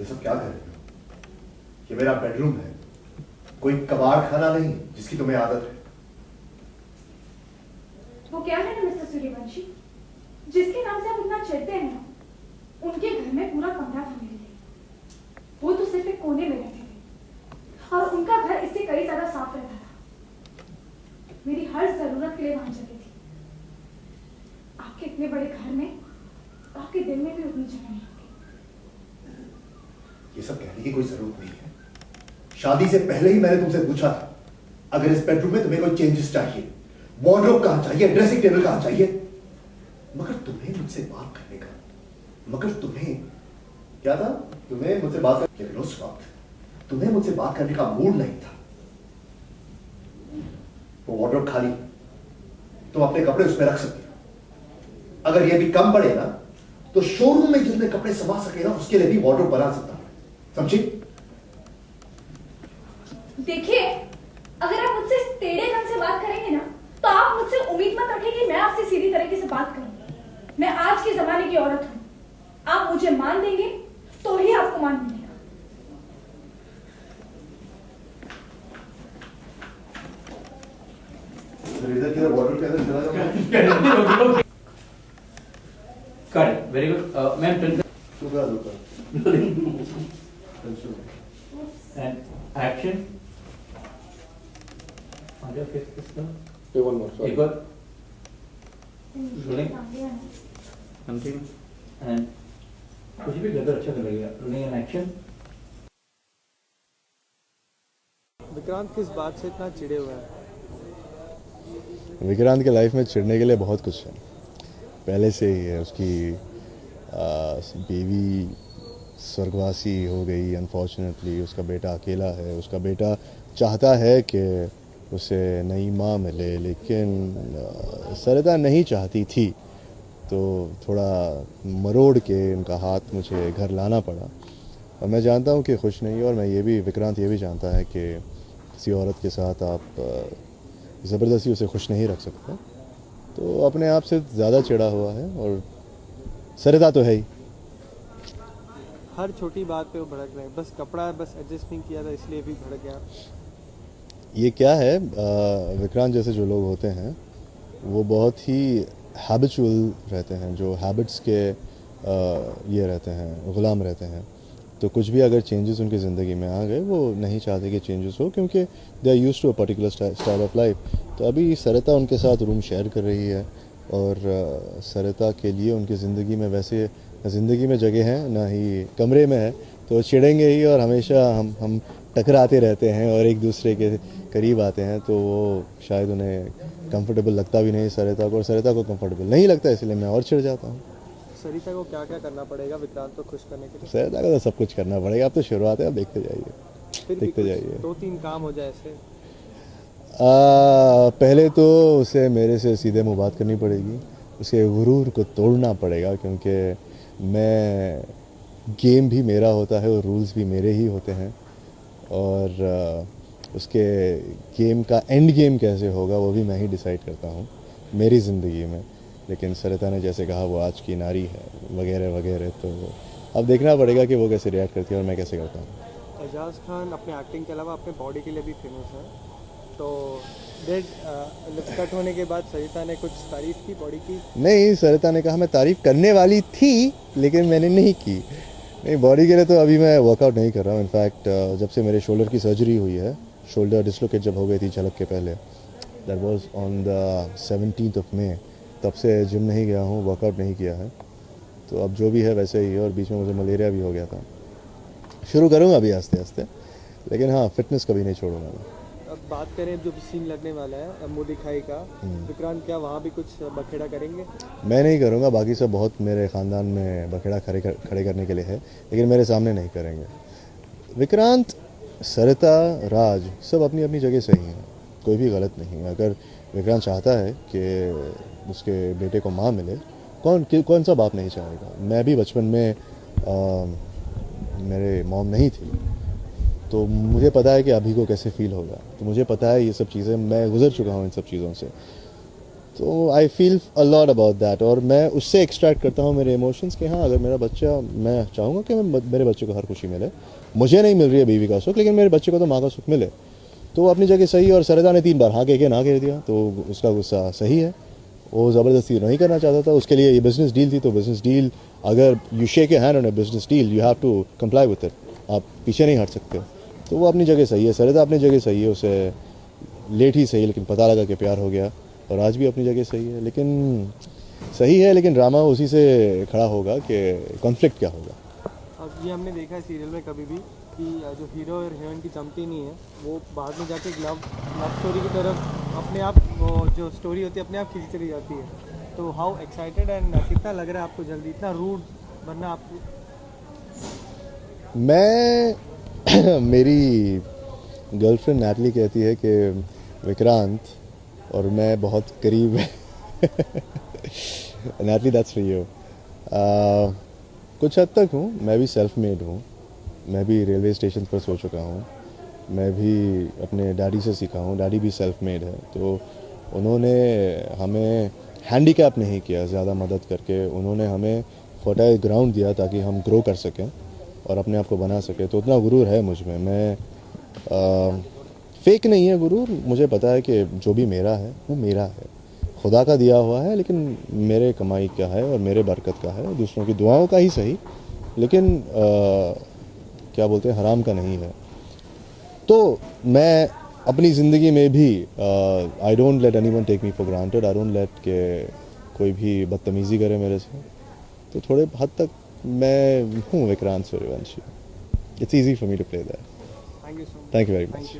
ये सब क्या कर रहे हो? ये मेरा बेडरूम है, कोई कबाड़ खाना नहीं जिसकी तुम्हें आदत है। वो क्या है ना मिस्टर सूर्यवंशी, जिसके नाम से आप इतना चिढ़ते हैं, उनके घर में पूरा कमरा था मेरे लिए। वो तो सिर्फ एक कोने में रहते थे और उनका घर इससे कई ज्यादा साफ रहता था। मेरी हर जरूरत के लिए वहां जगह थी। आपके इतने बड़े घर में आपके दिल में भी उतनी जगह नहीं होगी। ये सब कहने की कोई जरूरत नहीं है। शादी से पहले ही मैंने तुमसे पूछा था, अगर इस बेडरूम में तुम्हें कोई चेंजेस चाहिए, वार्डरोब कहां चाहिए, ड्रेसिंग टेबल कहां चाहिए, मगर तुम्हें मुझसे बात करने का, मगर तुम्हें क्या था, तुम्हें मुझसे बात करने उस वक्त तुम्हें मुझसे बात करने का मूड नहीं था। वो वार्डरोब खाली, तुम अपने कपड़े उसमें रख सकते हो। अगर ये भी कम पड़े ना, तो शोरूम में जितने कपड़े समा सके ना, उसके लिए भी वार्डरोब बना सकता हूं, समझी? देखिए, अगर आप मुझसे टेढ़े ढंग से बात करेंगे ना, तो आप मुझसे उम्मीद मत रखें कि मैं आपसे सीधी तरीके से बात करूंगी। मैं आज के जमाने की औरत हूं। आप मुझे मान देंगे तो ही आपको मान मिलेगा। इधर की वाटर के अंदर चला जाओ। Correct, very good ma'am. And action. One more, sorry. एक और रोलिंग समथिंग एंड कुछ भी गदर अच्छा कर लगेगा। Rolling and action. विक्रांत किस बात से इतना चिढ़े हुए हैं? विक्रांत के लाइफ में चिढ़ने के लिए बहुत कुछ है, पहले से ही है। उसकी बीवी स्वर्गवासी हो गई अनफॉर्चुनेटली, उसका बेटा अकेला है। उसका बेटा चाहता है कि उसे नई माँ मिले, लेकिन सरिता नहीं चाहती थी, तो थोड़ा मरोड़ के उनका हाथ मुझे घर लाना पड़ा। और मैं जानता हूँ कि खुश नहीं है, और मैं ये भी, विक्रांत ये भी जानता है कि किसी औरत के साथ आप ज़बरदस्ती उसे खुश नहीं रख सकते, तो अपने आप से ज़्यादा चिढ़ा हुआ है। और सरिता तो है ही, हर छोटी बात पे वो भड़क रहे हैं। बस कपड़ा बस एडजस्ट नहीं किया था इसलिए भी भड़क गया। ये क्या है, विक्रांत जैसे जो लोग होते हैं वो बहुत ही हैबिचुअल रहते हैं, जो हैबिट्स के ये रहते हैं, ग़ुलाम रहते हैं। तो कुछ भी अगर चेंजेस उनकी ज़िंदगी में आ गए, वो नहीं चाहते कि चेंजेस हो, क्योंकि they are used to a particular style of life. तो अभी सरिता उनके साथ रूम शेयर कर रही है, और सरिता के लिए उनकी ज़िंदगी में वैसे ज़िंदगी में जगह है ना ही कमरे में है, तो चिढ़ेंगे ही, और हमेशा हम टकराते रहते हैं और एक दूसरे के करीब आते हैं। तो वो शायद उन्हें कंफर्टेबल लगता भी नहीं सरिता को, और सरिता को कंफर्टेबल नहीं लगता, इसलिए मैं और चिढ़ जाता हूँ। सरिता को क्या क्या करना पड़ेगा विक्रांत को खुश करने के लिए? सरिता को तो सब कुछ करना पड़ेगा। अब तो शुरुआत है, अब देखते जाइए, देखते जाइए। 2-3 काम हो जाए ऐसे। पहले तो उसे मेरे से सीधे मुँह बात करनी पड़ेगी, उसके गुरूर को तोड़ना पड़ेगा, क्योंकि मैं गेम भी मेरा होता है और रूल्स भी मेरे ही होते हैं, और उसके गेम का एंड गेम कैसे होगा वो भी मैं ही डिसाइड करता हूँ मेरी ज़िंदगी में। लेकिन सरिता ने जैसे कहा वो आज की नारी है वगैरह वगैरह, तो अब देखना पड़ेगा कि वो कैसे रिएक्ट करती है और मैं कैसे करता हूँ। एजाज खान अपने एक्टिंग के अलावा अपने बॉडी के लिए भी फेमस है, तो डेड लिप्स कट होने के बाद सरिता ने कुछ तारीफ की बॉडी की? नहीं, सरिता ने कहा मैं तारीफ करने वाली थी लेकिन मैंने नहीं की। नहीं, बॉडी के लिए तो अभी मैं वर्कआउट नहीं कर रहा हूँ। इनफैक्ट जब से मेरे शोल्डर की सर्जरी हुई है, शोल्डर डिसलोकेट जब हो गई थी झलक के पहले, that was on the 17th of May, तब से जिम नहीं गया हूँ, वर्कआउट नहीं किया है। तो अब जो भी है वैसे ही है, और बीच में मुझे मलेरिया भी हो गया था। शुरू करूँगा अभी आस्ते आस्ते, लेकिन हाँ, फिटनेस कभी नहीं छोड़ूंगा मैं। अब बात करें जो सीन लगने वाला है मुँह दिखाई का, विक्रांत क्या वहाँ भी कुछ बखेड़ा करेंगे? मैं नहीं करूँगा, बाकी सब बहुत मेरे ख़ानदान में बखेड़ा खड़े करने के लिए है, लेकिन मेरे सामने नहीं करेंगे। विक्रांत, सरिता, राज सब अपनी अपनी जगह सही हैं, कोई भी गलत नहीं है। अगर विक्रांत चाहता है कि उसके बेटे को माँ मिले, कौन सा बाप नहीं चाहेगा। मैं भी बचपन में मेरे मॉम नहीं थी, तो मुझे पता है कि अभी को कैसे फील होगा, तो मुझे पता है ये सब चीज़ें, मैं गुजर चुका हूँ इन सब चीज़ों से। तो I feel a lot about that, और मैं उससे एक्सट्रैक्ट करता हूँ मेरे इमोशंस कि हाँ, अगर मेरा बच्चा, मैं चाहूँगा कि मेरे बच्चे को हर खुशी मिले। मुझे नहीं मिल रही है बीवी का सुख, लेकिन मेरे बच्चे को तो माँ का सुख मिले, तो वो अपनी जगह सही है। और सरिता ने 3 बार हाँ कह के ना कह दिया, तो उसका गुस्सा सही है। वो ज़बरदस्ती नहीं करना चाहता था, उसके लिए ये बिज़नेस डील थी। तो बिज़नेस डील, अगर you shake a hand on a business deal, you have to comply with it, आप पीछे नहीं हट सकते। तो वो अपनी जगह सही है, सरिता अपनी जगह सही है। उसे लेट ही सही, लेकिन पता लगा कि प्यार हो गया, और आज भी अपनी जगह सही है। लेकिन सही है, लेकिन ड्रामा उसी से खड़ा होगा कि कॉन्फ्लिक्ट क्या होगा। अब ये हमने देखा है सीरियल में कभी भी कि जो हीरो और हीरोइन की जमती नहीं है, वो बाद में जाके लव स्टोरी की तरफ अपने आप, वो जो स्टोरी होती है अपने आप खींची चली जाती है। तो हाउ एक्साइटेड एंड कितना लग रहा है आपको जल्दी इतना रूड बनना आपको? मैं मेरी गर्लफ्रेंड नैटली कहती है कि विक्रांत और मैं बहुत करीब नैटली, दैट्स फॉर यू। कुछ हद तक हूँ, मैं भी सेल्फ मेड हूँ, मैं भी रेलवे स्टेशन पर सो चुका हूँ, मैं भी अपने डैडी से सीखा हूँ, डैडी भी सेल्फ मेड है। तो उन्होंने हमें हैंडीकैप नहीं किया ज़्यादा मदद करके, उन्होंने हमें फर्टाइल ग्राउंड दिया ताकि हम ग्रो कर सकें और अपने आप को बना सकें। तो उतना गुरूर है मुझ में। मैं फेक नहीं है गुरूर, मुझे पता है कि जो भी मेरा है वो मेरा है, खुदा का दिया हुआ है, लेकिन मेरे कमाई का है और मेरे बरकत का है, दूसरों की दुआओं का ही सही, लेकिन क्या बोलते हैं, हराम का नहीं है। तो मैं अपनी ज़िंदगी में भी I don't let anyone take me for granted, I don't let के कोई भी बदतमीज़ी करे मेरे से। तो थोड़े हद तक मैं हूँ Vikrant Suryavanshi. It's easy for me to play that. Thank you so much. Thank you very much.